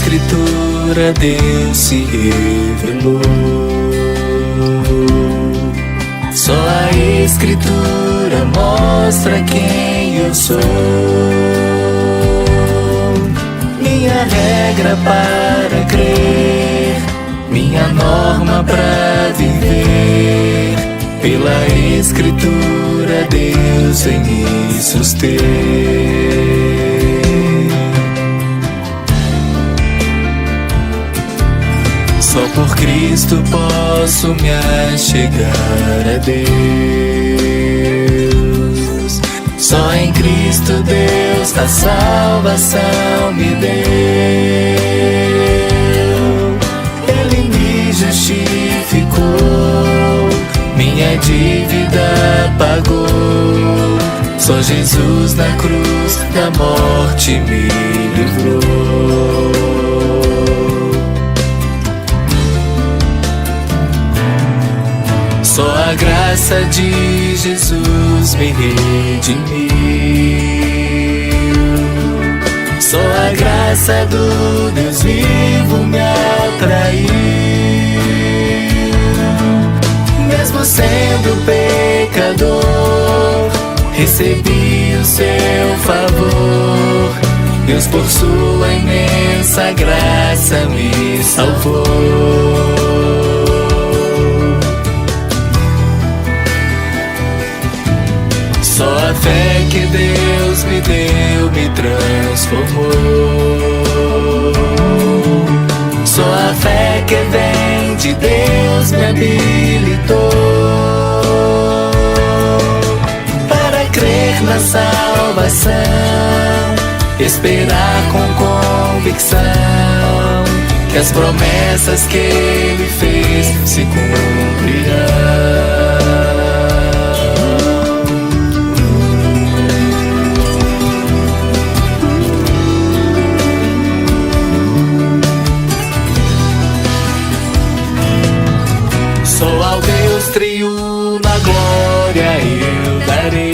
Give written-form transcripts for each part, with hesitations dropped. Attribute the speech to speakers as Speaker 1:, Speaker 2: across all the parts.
Speaker 1: Escritura Deus se revelou. Só a Escritura mostra quem eu sou. Minha regra para crer, minha norma para viver. Pela Escritura Deus vem me suster. Só por Cristo posso me achegar a Deus. Só em Cristo Deus a salvação me deu. Ele me justificou, minha dívida pagou. Só Jesus na cruz da morte me livrou. Só a graça de Jesus me redimiu. Só a graça do Deus vivo me atraiu. Mesmo sendo pecador, recebi o seu favor. Deus por sua imensa graça me salvou. Só a fé que Deus me deu me transformou. Só a fé que vem de Deus me habilitou para crer na salvação, esperar com convicção que as promessas que Ele fez se cumprirão. Só ao Deus triuno a glória eu darei.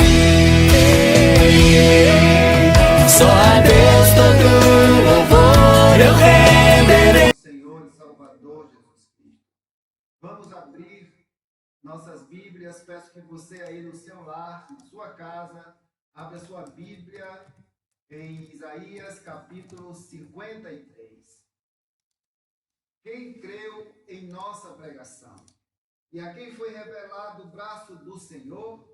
Speaker 1: Só a Deus todo louvor eu renderei.
Speaker 2: Senhor e Salvador Jesus Cristo. Vamos abrir nossas Bíblias. Peço que você aí no seu lar, na sua casa, abra sua Bíblia em Isaías capítulo 53. Quem creu em nossa pregação? E a quem foi revelado o braço do Senhor,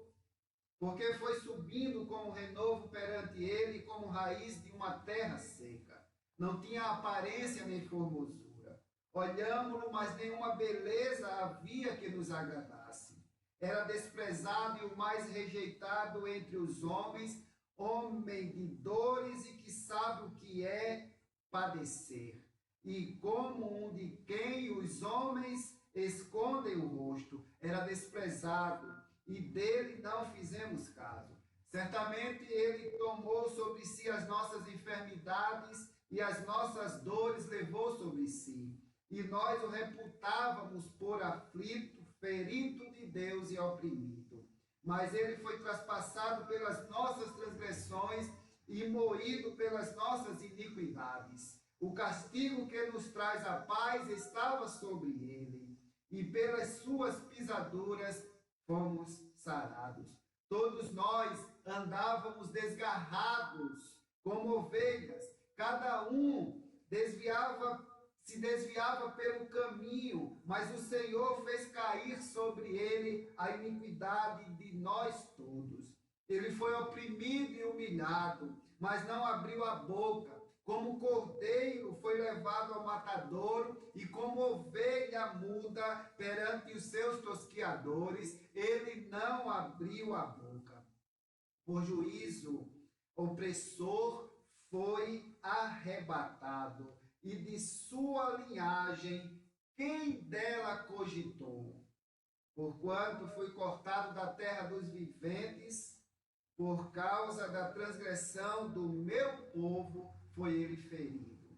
Speaker 2: porque foi subindo como renovo perante ele, como raiz de uma terra seca. Não tinha aparência nem formosura. Olhámo-lo, mas nenhuma beleza havia que nos agradasse. Era desprezado e o mais rejeitado entre os homens, homem de dores e que sabe o que é padecer. E como um de quem os homens escondem o rosto, era desprezado, e dele não fizemos caso. Certamente ele tomou sobre si as nossas enfermidades, e as nossas dores levou sobre si. E nós o reputávamos por aflito, ferido de Deus e oprimido. Mas ele foi traspassado pelas nossas transgressões, e moído pelas nossas iniquidades. O castigo que nos traz a paz estava sobre ele, e pelas suas pisaduras fomos sarados. Todos nós andávamos desgarrados como ovelhas, cada um se desviava pelo caminho, mas o Senhor fez cair sobre ele a iniquidade de nós todos. Ele foi oprimido e humilhado, mas não abriu a boca. Como cordeiro foi levado ao matadouro, e como ovelha muda perante os seus tosquiadores, ele não abriu a boca. Por juízo, opressor foi arrebatado, e de sua linhagem, quem dela cogitou? Porquanto foi cortado da terra dos viventes, por causa da transgressão do meu povo, foi ele ferido.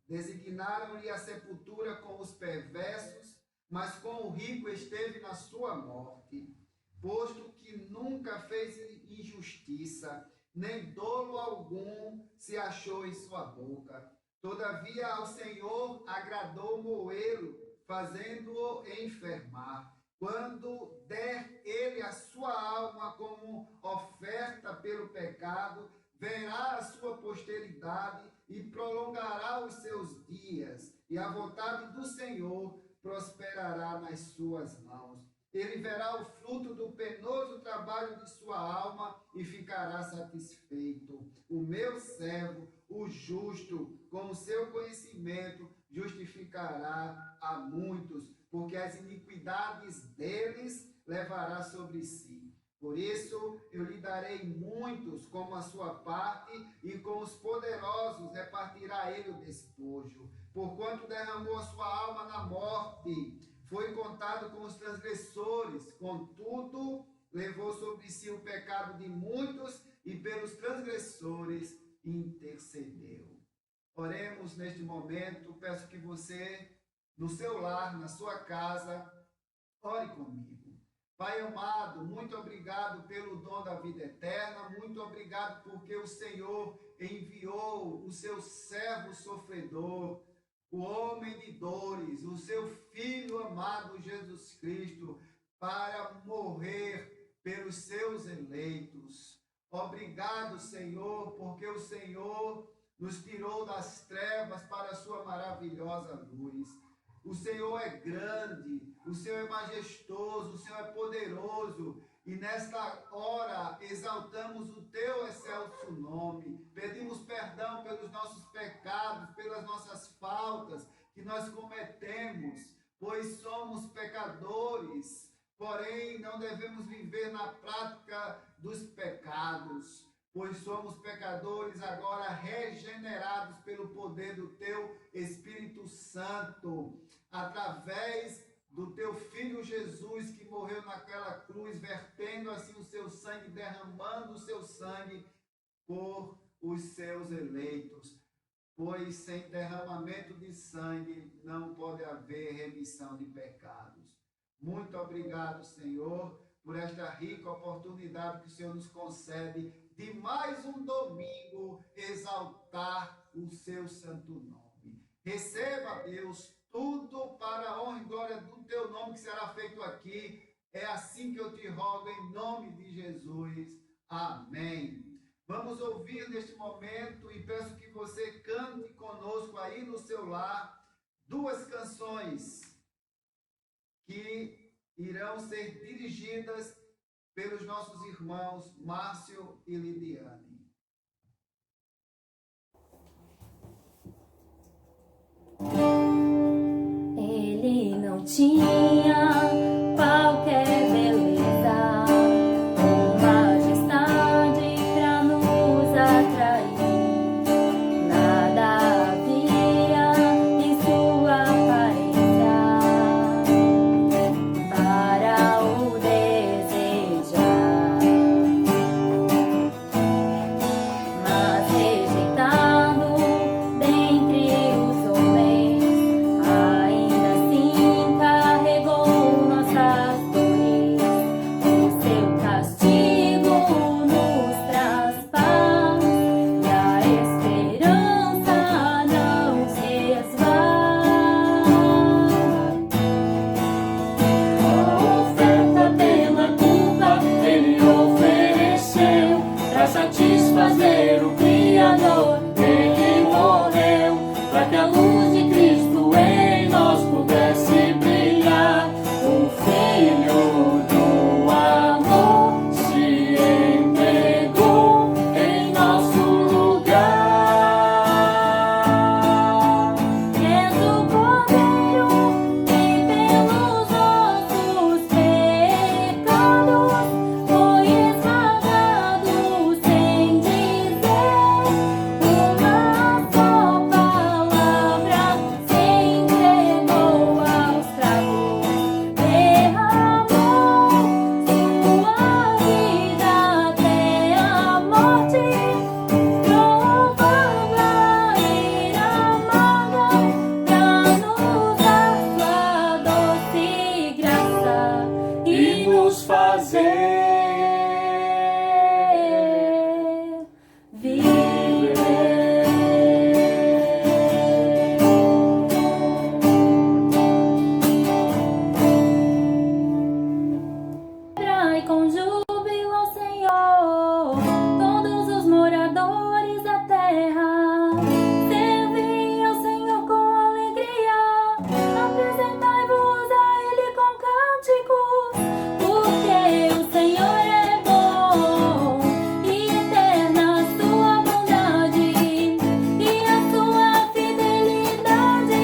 Speaker 2: Designaram-lhe a sepultura com os perversos, mas com o rico esteve na sua morte, posto que nunca fez injustiça, nem dolo algum se achou em sua boca. Todavia ao Senhor agradou moê-lo, fazendo-o enfermar. Quando der ele a sua alma como oferta pelo pecado, verá a sua posteridade e prolongará os seus dias, e a vontade do Senhor prosperará nas suas mãos. Ele verá o fruto do penoso trabalho de sua alma e ficará satisfeito. O meu servo, o justo, com o seu conhecimento, justificará a muitos, porque as iniquidades deles levará sobre si. Por isso eu lhe darei muitos como a sua parte, e com os poderosos repartirá ele o despojo. Porquanto derramou a sua alma na morte, foi contado com os transgressores, contudo levou sobre si o pecado de muitos, e pelos transgressores intercedeu. Oremos neste momento. Peço que você, no seu lar, na sua casa, ore comigo. Pai amado, muito obrigado pelo dom da vida eterna, muito obrigado porque o Senhor enviou o seu servo sofredor, o homem de dores, o seu Filho amado Jesus Cristo, para morrer pelos seus eleitos. Obrigado, Senhor, porque o Senhor nos tirou das trevas para a sua maravilhosa luz. O Senhor é grande, o Senhor é majestoso, o Senhor é poderoso, e nesta hora exaltamos o teu excelso nome. Pedimos perdão pelos nossos pecados, pelas nossas faltas que nós cometemos, pois somos pecadores, porém não devemos viver na prática dos pecados, pois somos pecadores agora regenerados pelo poder do teu Espírito Santo, através do teu Filho Jesus, que morreu naquela cruz, vertendo assim o seu sangue, derramando o seu sangue por os seus eleitos. Pois sem derramamento de sangue não pode haver remissão de pecados. Muito obrigado, Senhor, por esta rica oportunidade que o Senhor nos concede de mais um domingo exaltar o seu santo nome. Receba, Deus, tudo para a honra e glória do teu nome que será feito aqui. É assim que eu te rogo, em nome de Jesus. Amém. Vamos ouvir neste momento, e peço que você cante conosco aí no seu lar, duas canções que irão ser dirigidas pelos nossos irmãos Márcio e Lidiane.
Speaker 3: Ele não tinha qualquer beleza ou majestade pra nos atrair. Nada havia em sua aparência para o desejar, mas rejeitado dentre os homens, ainda assim carregou nossas dores. O seu castigo nos traz paz, e a esperança não se esvai.
Speaker 1: A oferta pela culpa ele ofereceu, para satisfazer o Criador. Ele morreu, para que a luz de Cristo em nós pudesse brilhar. O Filho do amor se entregou em nosso lugar.
Speaker 3: És o Cordeiro que pelos nossos pecados foi esmagado, sem dizer uma só palavra, se entregou aos cravos, derramou sua vida até a morte, provando a ira amarga, pra nos dar sua doce graça
Speaker 1: E nos fazer
Speaker 3: viver. com júbilo ao Senhor, todos os moradores da terra. Servi ao Senhor com alegria, apresentai-vos a Ele com cânticos, porque o Senhor é bom e eterna a sua bondade e a sua fidelidade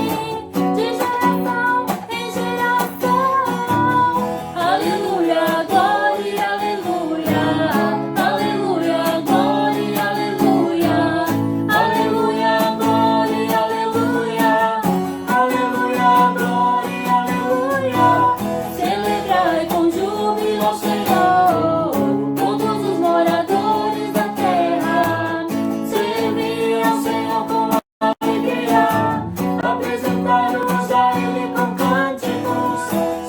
Speaker 3: de geração em geração. Aleluia, glória, aleluia, aleluia, glória, aleluia, aleluia, glória, aleluia, aleluia, glória, aleluia. Celebrai com júbilo ao Senhor, todos os moradores da terra. Servi ao Senhor com alegria, apresentai-vos a Ele com cânticos,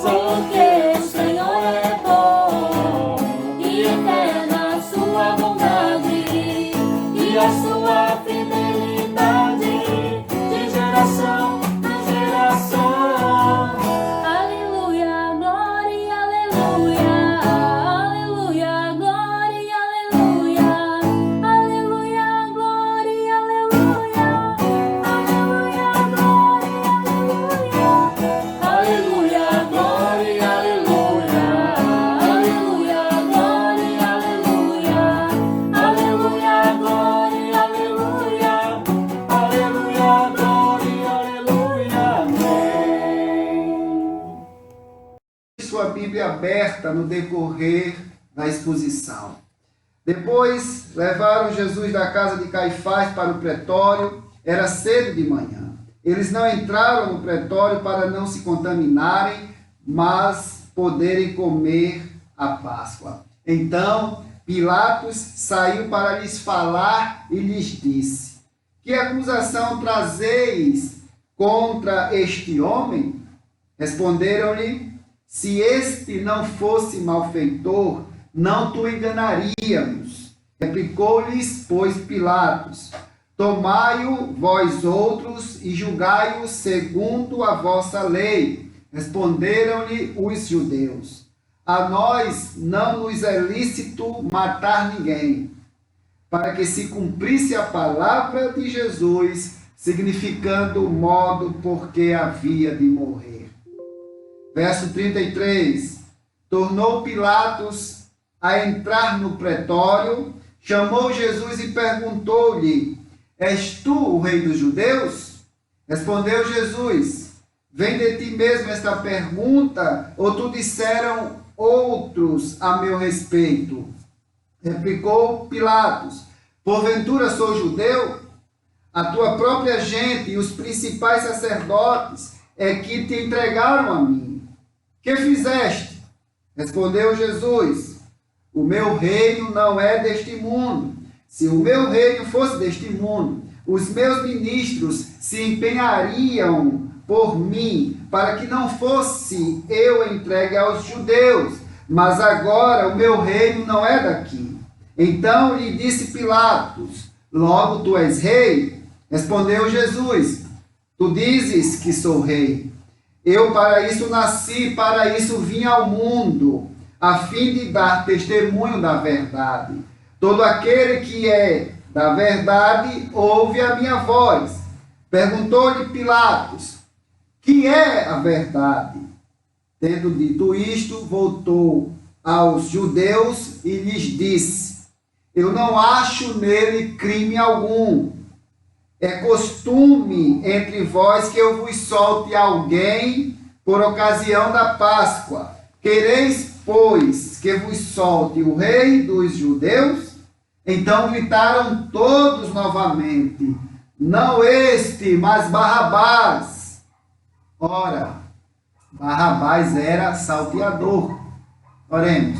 Speaker 3: porque o Senhor é bom e eterna a sua bondade e a sua fidelidade de geração em geração. Aleluia, glória, aleluia, aleluia, glória, aleluia, aleluia, glória, aleluia, aleluia, glória, aleluia, aleluia, glória, aleluia, aleluia, glória, aleluia, aleluia, glória, aleluia, aleluia, glória, aleluia, amém.
Speaker 2: Sua Bíblia aberta no decorrer da exposição. Depois levaram Jesus da casa de Caifás para o pretório. Era cedo de manhã. Eles não entraram no pretório para não se contaminarem, mas poderem comer a Páscoa. Então Pilatos saiu para lhes falar e lhes disse: que acusação trazeis contra este homem? Responderam-lhe: se este não fosse malfeitor, não te enganaríamos. Replicou-lhes, pois, Pilatos: tomai-o vós outros e julgai-o segundo a vossa lei. Responderam-lhe os judeus: a nós não nos é lícito matar ninguém, para que se cumprisse a palavra de Jesus, significando o modo por que havia de morrer. Verso 33. Tornou Pilatos a entrar no pretório, chamou Jesus e perguntou-lhe: és tu o rei dos judeus? Respondeu Jesus: vem de ti mesmo esta pergunta, ou tu disseram outros a meu respeito? Replicou Pilatos: porventura sou judeu? A tua própria gente e os principais sacerdotes é que te entregaram a mim. Que fizeste? Respondeu Jesus: o meu reino não é deste mundo. Se o meu reino fosse deste mundo, os meus ministros se empenhariam por mim, para que não fosse eu entregue aos judeus. Mas agora o meu reino não é daqui. Então lhe disse Pilatos: logo tu és rei? Respondeu Jesus: tu dizes que sou rei. Eu para isso nasci, para isso vim ao mundo, a fim de dar testemunho da verdade. Todo aquele que é da verdade ouve a minha voz. Perguntou-lhe Pilatos: que é a verdade? Tendo dito isto, voltou aos judeus e lhes disse: eu não acho nele crime algum. É costume entre vós que eu vos solte alguém por ocasião da Páscoa. Quereis, pois, que vos solte o rei dos judeus? Então gritaram todos novamente: não este, mas Barrabás. Ora, Barrabás era salteador. Oremos.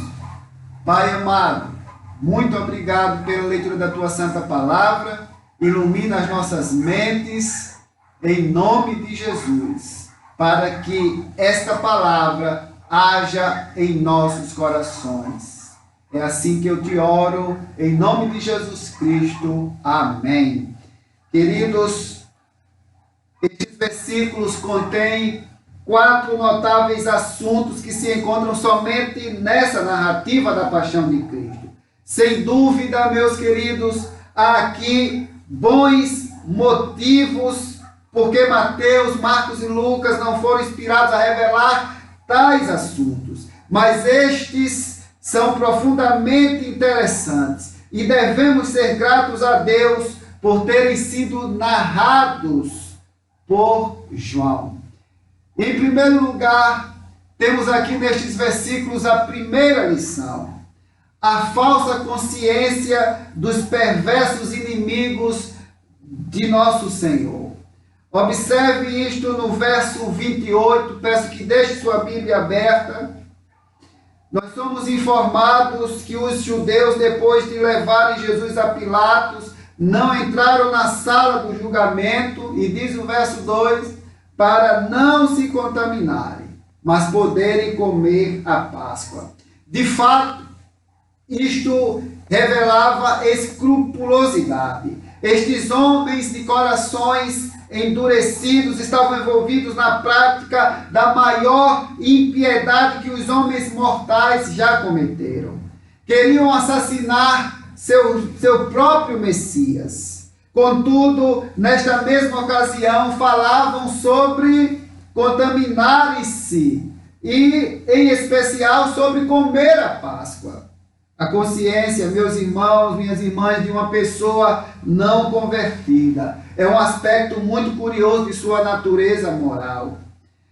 Speaker 2: Pai amado, muito obrigado pela leitura da tua santa palavra. Ilumina as nossas mentes, em nome de Jesus, para que esta palavra haja em nossos corações. É assim que eu te oro, em nome de Jesus Cristo. Amém. Queridos, estes versículos contêm 4 notáveis assuntos que se encontram somente nessa narrativa da paixão de Cristo. Sem dúvida, meus queridos, há aqui bons motivos porque Mateus, Marcos e Lucas não foram inspirados a revelar tais assuntos, mas estes são profundamente interessantes e devemos ser gratos a Deus por terem sido narrados por João. Em primeiro lugar, temos aqui nestes versículos a primeira lição: a falsa consciência dos perversos inimigos de nosso Senhor. Observe isto no verso 28, peço que deixe sua Bíblia aberta. Nós somos informados que os judeus, depois de levarem Jesus a Pilatos, não entraram na sala do julgamento, e diz o verso 2, para não se contaminarem, mas poderem comer a Páscoa. De fato, isto revelava escrupulosidade. Estes homens de corações endurecidos estavam envolvidos na prática da maior impiedade que os homens mortais já cometeram. Queriam assassinar seu próprio Messias. Contudo, nesta mesma ocasião, falavam sobre contaminarem-se e, em especial, sobre comer a Páscoa. A consciência, meus irmãos, minhas irmãs, de uma pessoa não convertida é um aspecto muito curioso de sua natureza moral.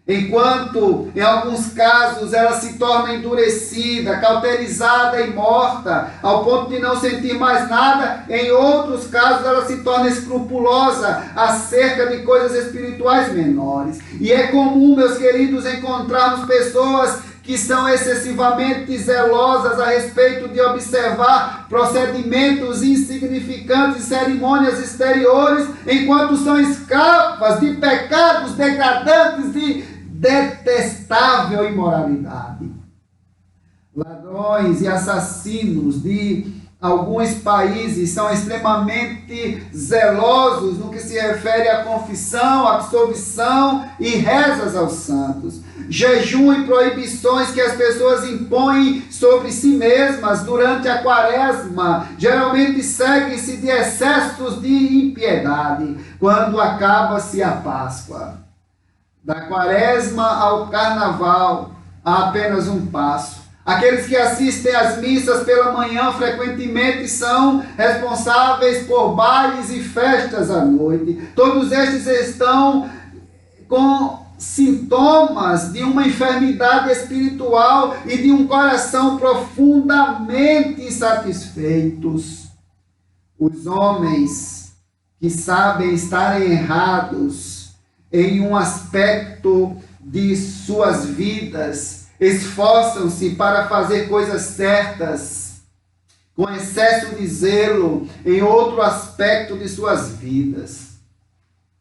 Speaker 2: Enquanto, em alguns casos, ela se torna endurecida, cauterizada e morta, ao ponto de não sentir mais nada, em outros casos ela se torna escrupulosa acerca de coisas espirituais menores. E é comum, meus queridos, encontrarmos pessoas que são excessivamente zelosas a respeito de observar procedimentos insignificantes e cerimônias exteriores, enquanto são escravas de pecados degradantes e detestável imoralidade. Ladrões e assassinos de alguns países são extremamente zelosos no que se refere à confissão, absolvição e rezas aos santos. Jejum e proibições que as pessoas impõem sobre si mesmas durante a quaresma geralmente seguem-se de excessos de impiedade quando acaba-se a Páscoa. Da quaresma ao carnaval há apenas um passo. Aqueles que assistem às missas pela manhã frequentemente são responsáveis por bailes e festas à noite. Todos estes estão com sintomas de uma enfermidade espiritual e de um coração profundamente insatisfeitos. Os homens que sabem estarem errados em um aspecto de suas vidas esforçam-se para fazer coisas certas, com excesso de zelo em outro aspecto de suas vidas.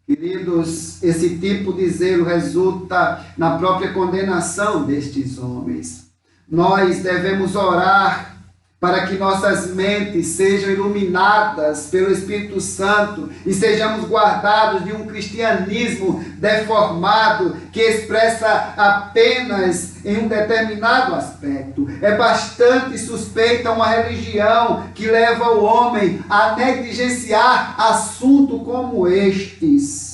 Speaker 2: Queridos, esse tipo de zelo resulta na própria condenação destes homens. Nós devemos orar para que nossas mentes sejam iluminadas pelo Espírito Santo e sejamos guardados de um cristianismo deformado que expressa apenas em um determinado aspecto. É bastante suspeita uma religião que leva o homem a negligenciar assuntos como estes.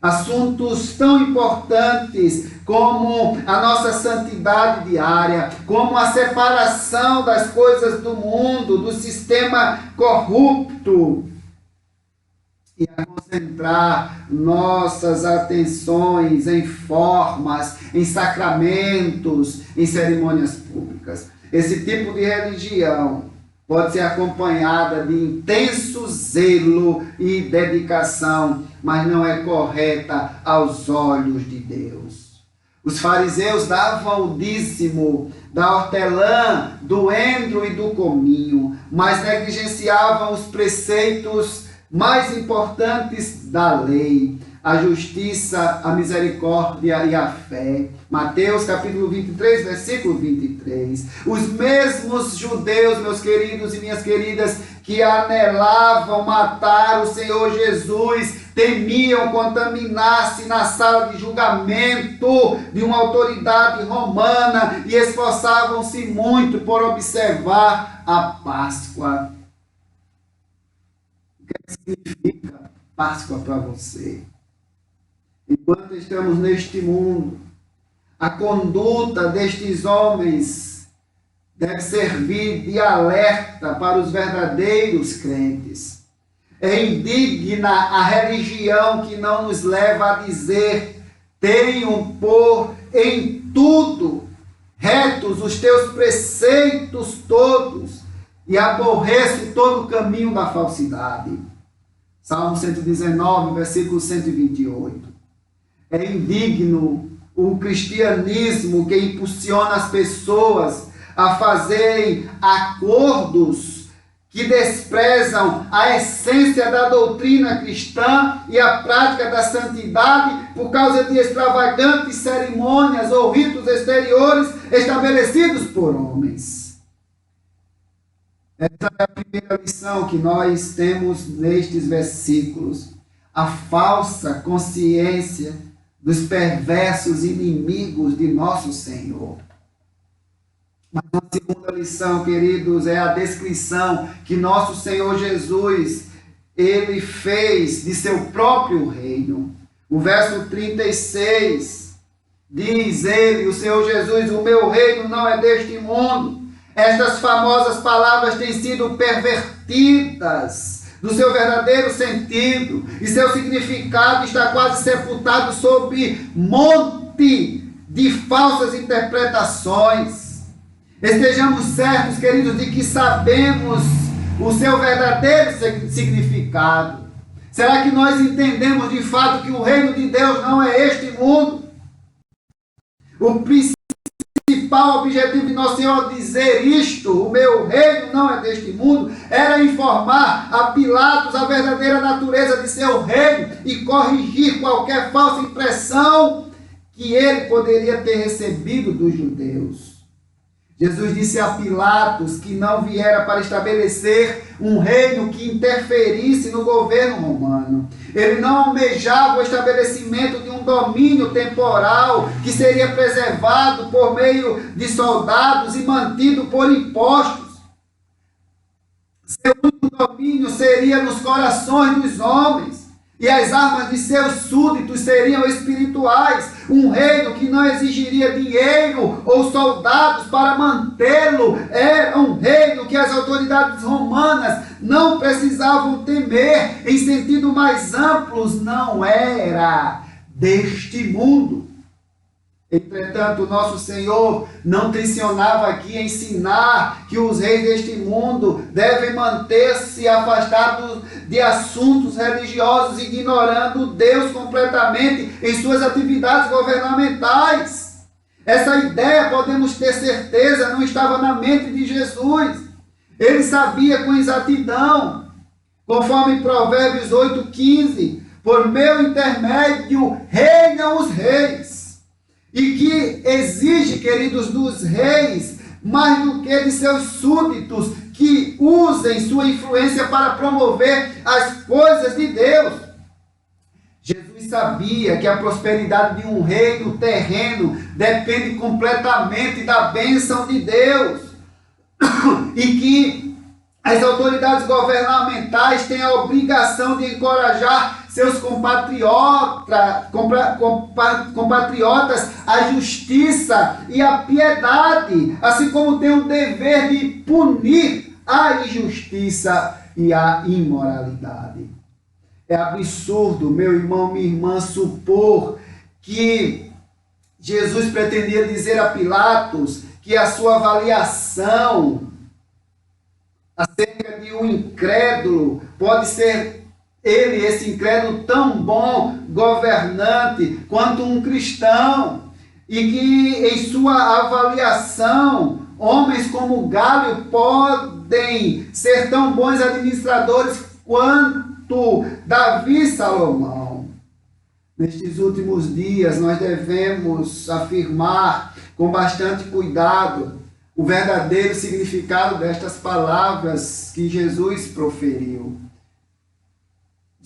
Speaker 2: Assuntos tão importantes como a nossa santidade diária, como a separação das coisas do mundo, do sistema corrupto, e a concentrar nossas atenções em formas, em sacramentos, em cerimônias públicas. Esse tipo de religião pode ser acompanhada de intenso zelo e dedicação, mas não é correta aos olhos de Deus. Os fariseus davam o dízimo da hortelã, do endro e do cominho, mas negligenciavam os preceitos mais importantes da lei: a justiça, a misericórdia e a fé. Mateus capítulo 23, versículo 23. Os mesmos judeus, meus queridos e minhas queridas, que anelavam matar o Senhor Jesus temiam contaminar-se na sala de julgamento de uma autoridade romana e esforçavam-se muito por observar a Páscoa. O que significa Páscoa para você? Enquanto estamos neste mundo, a conduta destes homens deve servir de alerta para os verdadeiros crentes. É indigna a religião que não nos leva a dizer: tenham por em tudo retos os teus preceitos todos e aborreço todo o caminho da falsidade. Salmo 119, versículo 128. É indigno o cristianismo que impulsiona as pessoas a fazerem acordos que desprezam a essência da doutrina cristã e a prática da santidade por causa de extravagantes cerimônias ou ritos exteriores estabelecidos por homens. Essa é a primeira lição que nós temos nestes versículos. A falsa consciência dos perversos inimigos de nosso Senhor. Mas a segunda lição, queridos, é a descrição que nosso Senhor Jesus, ele fez de seu próprio reino. O verso 36 diz ele, o Senhor Jesus: o meu reino não é deste mundo. Estas famosas palavras têm sido pervertidas do seu verdadeiro sentido, e seu significado está quase sepultado sob monte de falsas interpretações. Estejamos certos, queridos, de que sabemos o seu verdadeiro significado. Será que nós entendemos de fato que o reino de Deus não é este mundo? O principal objetivo de nosso Senhor dizer isto, o meu reino não é deste mundo, era informar a Pilatos a verdadeira natureza de seu reino e corrigir qualquer falsa impressão que ele poderia ter recebido dos judeus. Jesus disse a Pilatos que não viera para estabelecer um reino que interferisse no governo romano. Ele não almejava o estabelecimento de um domínio temporal que seria preservado por meio de soldados e mantido por impostos. Seu único domínio seria nos corações dos homens, e as armas de seus súditos seriam espirituais. Um reino que não exigiria dinheiro ou soldados para mantê-lo. Era um reino que as autoridades romanas não precisavam temer. Em sentido mais amplo, não era deste mundo. Entretanto, nosso Senhor não tensionava aqui ensinar que os reis deste mundo devem manter-se afastados de assuntos religiosos, ignorando Deus completamente em suas atividades governamentais. Essa ideia, podemos ter certeza, não estava na mente de Jesus. Ele sabia com exatidão, conforme Provérbios 8,15, por meu intermédio reinam os reis. E que exige, queridos, dos reis, mais do que de seus súditos, que usem sua influência para promover as coisas de Deus. Jesus sabia que a prosperidade de um reino terreno depende completamente da bênção de Deus. E que as autoridades governamentais têm a obrigação de encorajar seus compatriotas à justiça e à piedade, assim como tem o dever de punir a injustiça e a imoralidade. É absurdo, meu irmão, minha irmã, supor que Jesus pretendia dizer a Pilatos que a sua avaliação acerca de um incrédulo pode ser ele, esse incrédulo, tão bom governante quanto um cristão, e que em sua avaliação homens como Galio podem ser tão bons administradores quanto Davi e Salomão. Nestes últimos dias nós devemos afirmar com bastante cuidado o verdadeiro significado destas palavras que Jesus proferiu.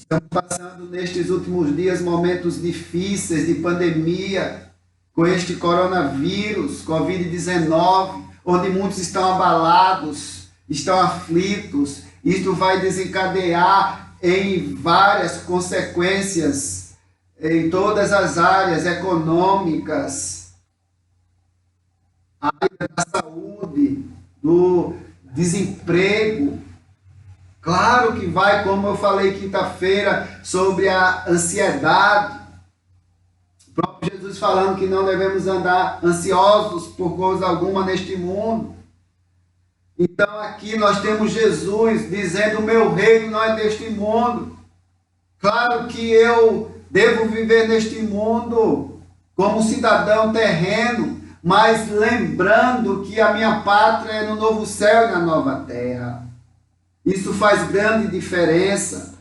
Speaker 2: Estamos passando nestes últimos dias momentos difíceis de pandemia, com este coronavírus, Covid-19, onde muitos estão abalados, estão aflitos. Isto vai desencadear em várias consequências em todas as áreas econômicas, a área da saúde, do desemprego. Claro que vai, como eu falei quinta-feira, sobre a ansiedade. O próprio Jesus falando que não devemos andar ansiosos por coisa alguma neste mundo. Então aqui nós temos Jesus dizendo: o meu reino não é deste mundo. Claro que eu devo viver neste mundo como cidadão terreno, mas lembrando que a minha pátria é no novo céu e na nova terra. Isso faz grande diferença.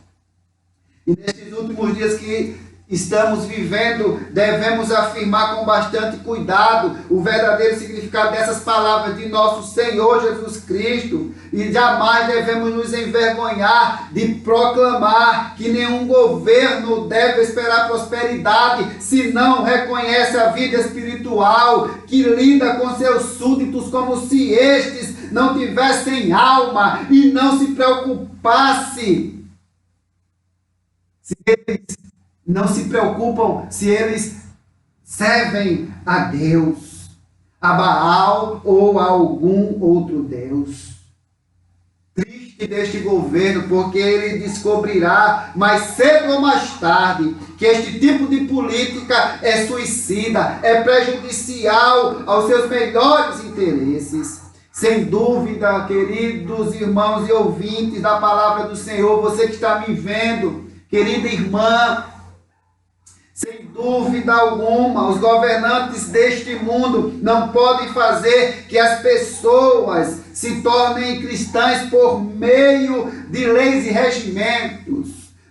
Speaker 2: E nesses últimos dias que estamos vivendo, devemos afirmar com bastante cuidado o verdadeiro significado dessas palavras de nosso Senhor Jesus Cristo. E jamais devemos nos envergonhar de proclamar que nenhum governo deve esperar prosperidade se não reconhece a vida espiritual, que lida com seus súditos como se estes não tivessem alma e não se preocupasse. Se eles não se preocupam, se eles servem a Deus, a Baal ou a algum outro Deus. Triste deste governo, porque ele descobrirá mais cedo ou mais tarde que este tipo de política é suicida, é prejudicial aos seus melhores interesses. Sem dúvida, queridos irmãos e ouvintes da palavra do Senhor, você que está me vendo, querida irmã, sem dúvida alguma, os governantes deste mundo não podem fazer que as pessoas se tornem cristãs por meio de leis e regimentos.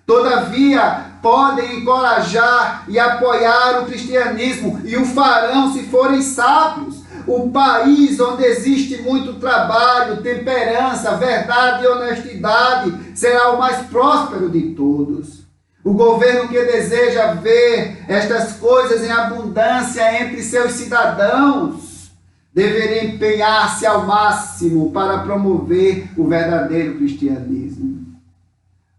Speaker 2: Todavia, podem encorajar e apoiar o cristianismo e o farão se forem sábios. O país onde existe muito trabalho, temperança, verdade e honestidade será o mais próspero de todos. O governo que deseja ver estas coisas em abundância entre seus cidadãos deveria empenhar-se ao máximo para promover o verdadeiro cristianismo.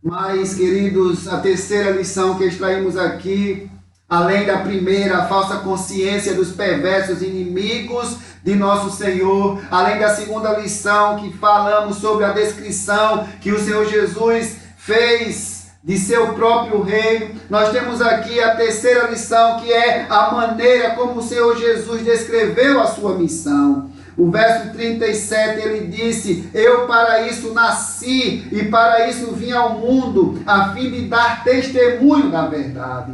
Speaker 2: Mas, queridos, a terceira lição que extraímos aqui, além da primeira, a falsa consciência dos perversos inimigos de nosso Senhor, além da segunda lição que falamos sobre a descrição que o Senhor Jesus fez de seu próprio reino, nós temos aqui a terceira lição, que é a maneira como o Senhor Jesus descreveu a sua missão. O verso 37, ele disse: eu para isso nasci e para isso vim ao mundo, a fim de dar testemunho da verdade.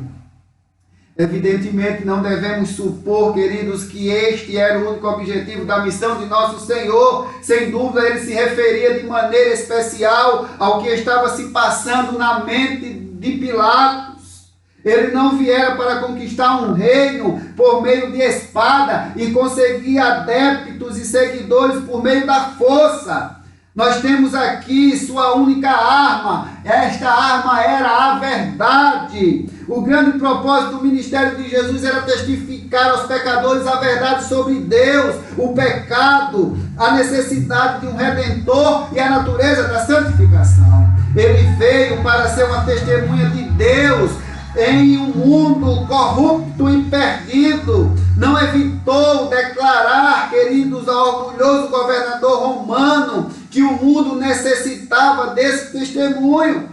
Speaker 2: Evidentemente, não devemos supor, queridos, que este era o único objetivo da missão de nosso Senhor. Sem dúvida, ele se referia de maneira especial ao que estava se passando na mente de Pilatos. Ele não viera para conquistar um reino por meio de espada e conseguir adeptos e seguidores por meio da força. Nós temos aqui sua única arma. Esta arma era a verdade. O grande propósito do ministério de Jesus era testificar aos pecadores a verdade sobre Deus, o pecado, a necessidade de um redentor e a natureza da santificação. Ele veio para ser uma testemunha de Deus em um mundo corrupto e perdido. Não evitou declarar, queridos, ao orgulhoso governador romano que o mundo necessitava desse testemunho.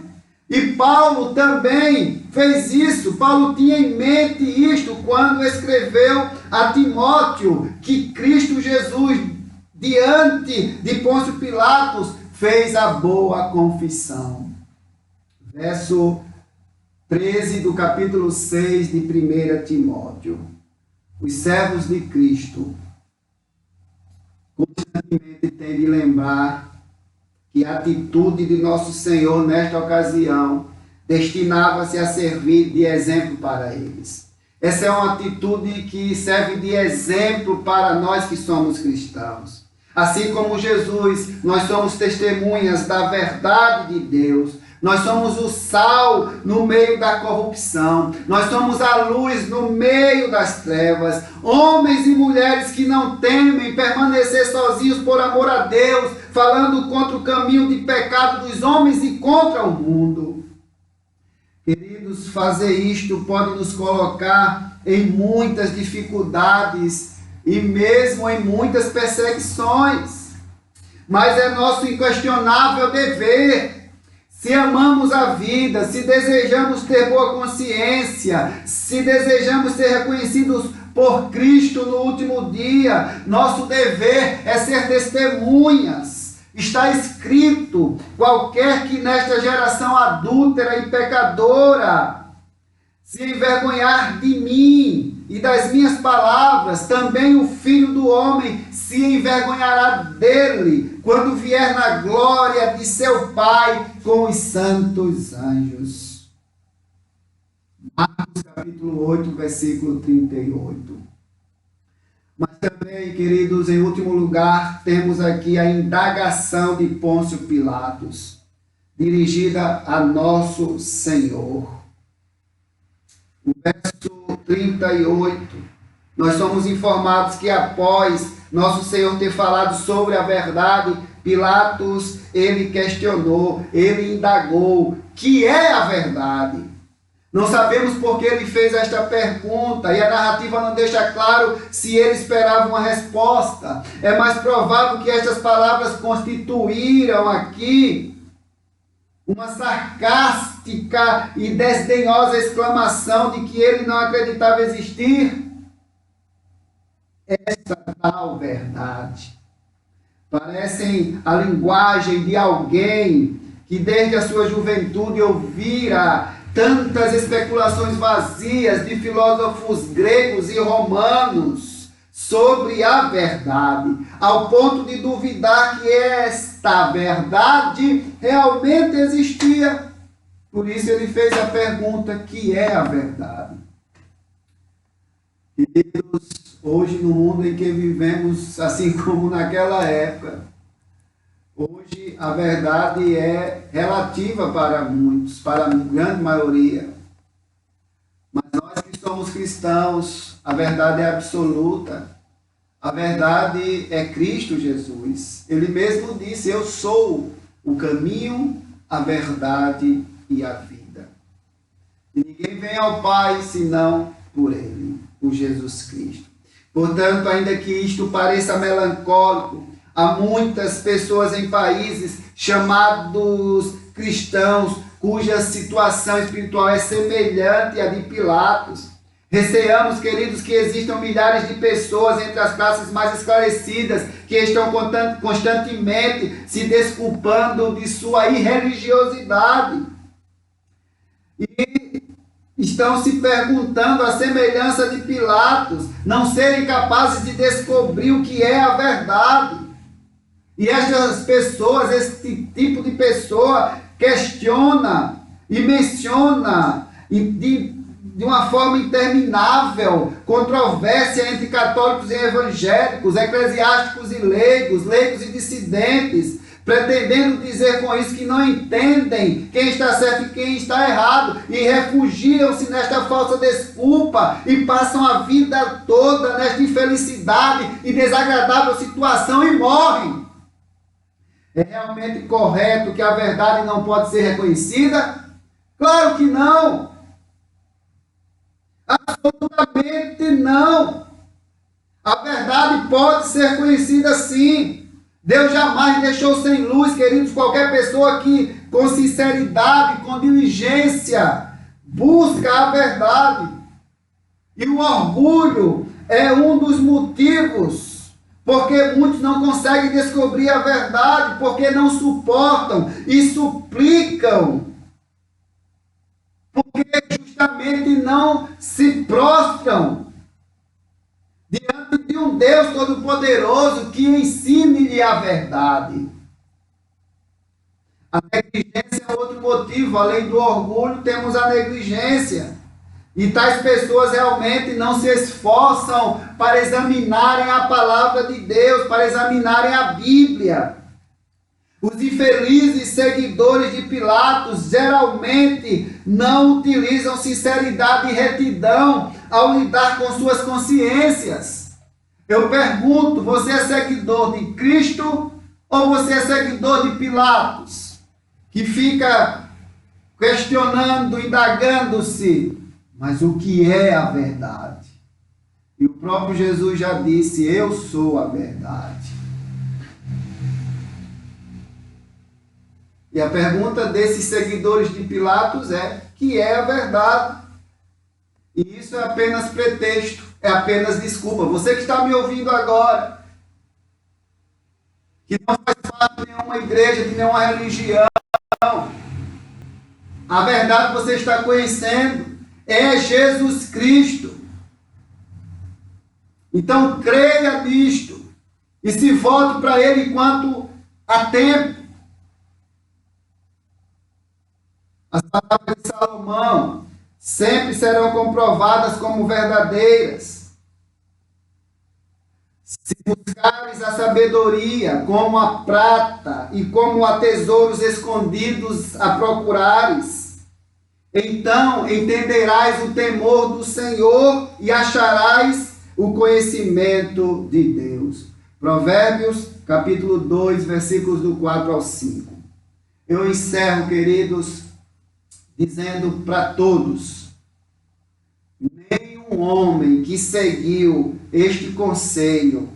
Speaker 2: E Paulo também fez isso. Paulo tinha em mente isto quando escreveu a Timóteo que Cristo Jesus, diante de Pôncio Pilatos, fez a boa confissão. Verso 13 do capítulo 6 de 1 Timóteo. Os servos de Cristo constantemente têm de lembrar que a atitude de nosso Senhor nesta ocasião destinava-se a servir de exemplo para eles. Essa é uma atitude que serve de exemplo para nós que somos cristãos. Assim como Jesus, nós somos testemunhas da verdade de Deus, Nós somos o sal no meio da corrupção. Nós somos a luz no meio das trevas. Homens e mulheres que não temem permanecer sozinhos por amor a Deus, falando contra o caminho de pecado dos homens e contra o mundo. Queridos, fazer isto pode nos colocar em muitas dificuldades e mesmo em muitas perseguições. Mas é nosso inquestionável dever. Se amamos a vida, se desejamos ter boa consciência, se desejamos ser reconhecidos por Cristo no último dia, nosso dever é ser testemunhas. Está escrito: qualquer que nesta geração adúltera e pecadora se envergonhar de mim e das minhas palavras, também o Filho do Homem se envergonhará dele, quando vier na glória de seu Pai com os santos anjos. Marcos capítulo 8, versículo 38. Mas também, queridos, em último lugar, temos aqui a indagação de Pôncio Pilatos, dirigida a nosso Senhor. No verso 38, nós somos informados que após nosso Senhor ter falado sobre a verdade, Pilatos, ele questionou, ele indagou, que é a verdade? Não sabemos por que ele fez esta pergunta, e a narrativa não deixa claro se ele esperava uma resposta. É mais provável que estas palavras constituíram aqui uma sarcástica e desdenhosa exclamação de que ele não acreditava existir esta tal verdade. Parecem a linguagem de alguém que desde a sua juventude ouvira tantas especulações vazias de filósofos gregos e romanos sobre a verdade, ao ponto de duvidar que esta verdade realmente existia. Por isso ele fez a pergunta: que é a verdade? Queridos, hoje no mundo em que vivemos, assim como naquela época, hoje a verdade é relativa para muitos, para a grande maioria. Mas nós que somos cristãos, a verdade é absoluta. A verdade é Cristo Jesus. Ele mesmo disse: eu sou o caminho, a verdade e a vida. E ninguém vem ao Pai senão por Ele, por Jesus Cristo. Portanto, ainda que isto pareça melancólico, há muitas pessoas em países chamados cristãos, cuja situação espiritual é semelhante à de Pilatos. Receamos, queridos, que existam milhares de pessoas entre as classes mais esclarecidas que estão constantemente se desculpando de sua irreligiosidade. E estão se perguntando, à semelhança de Pilatos, não serem capazes de descobrir o que é a verdade. E estas pessoas, este tipo de pessoa, questiona e menciona de uma forma interminável controvérsia entre católicos e evangélicos, eclesiásticos e leigos, leigos e dissidentes, pretendendo dizer com isso que não entendem quem está certo e quem está errado, e refugiam-se nesta falsa desculpa e passam a vida toda nesta infelicidade e desagradável situação e morrem. É realmente correto que a verdade não pode ser reconhecida? Claro que não! Absolutamente não! A verdade pode ser conhecida sim. Deus jamais deixou sem luz, queridos, qualquer pessoa que com sinceridade, com diligência, busca a verdade. E o orgulho é um dos motivos porque muitos não conseguem descobrir a verdade, porque não suportam e suplicam, porque justamente não se prostram diante de um Deus Todo-Poderoso que ensine-lhe a verdade. A negligência é outro motivo. Além do orgulho, temos a negligência. E tais pessoas realmente não se esforçam para examinarem a palavra de Deus, para examinarem a Bíblia. Os infelizes seguidores de Pilatos geralmente não utilizam sinceridade e retidão ao lidar com suas consciências. Eu pergunto, você é seguidor de Cristo ou você é seguidor de Pilatos? Que fica questionando, indagando-se, mas o que é a verdade? E o próprio Jesus já disse, eu sou a verdade. E a pergunta desses seguidores de Pilatos é, que é a verdade? E isso é apenas pretexto, é apenas desculpa. Você que está me ouvindo agora, que não faz parte de nenhuma igreja, de nenhuma religião, a verdade que você está conhecendo é Jesus Cristo. Então creia nisto e se volte para Ele enquanto há tempo. As palavras de Salomão sempre serão comprovadas como verdadeiras. Se buscares a sabedoria como a prata e como a tesouros escondidos a procurares, então entenderás o temor do Senhor e acharás o conhecimento de Deus. Provérbios, capítulo 2, versículos do 4 ao 5. Eu encerro, queridos, dizendo para todos, nenhum homem que seguiu este conselho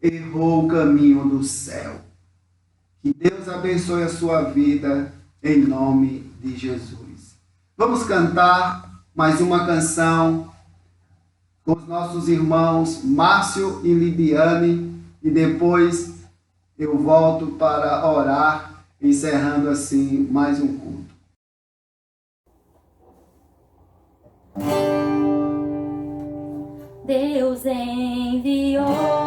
Speaker 2: errou o caminho do céu. Que Deus abençoe a sua vida em nome de Jesus. Vamos cantar mais uma canção com os nossos irmãos Márcio e Lidiane e depois eu volto para orar, encerrando assim mais um culto.
Speaker 3: Deus enviou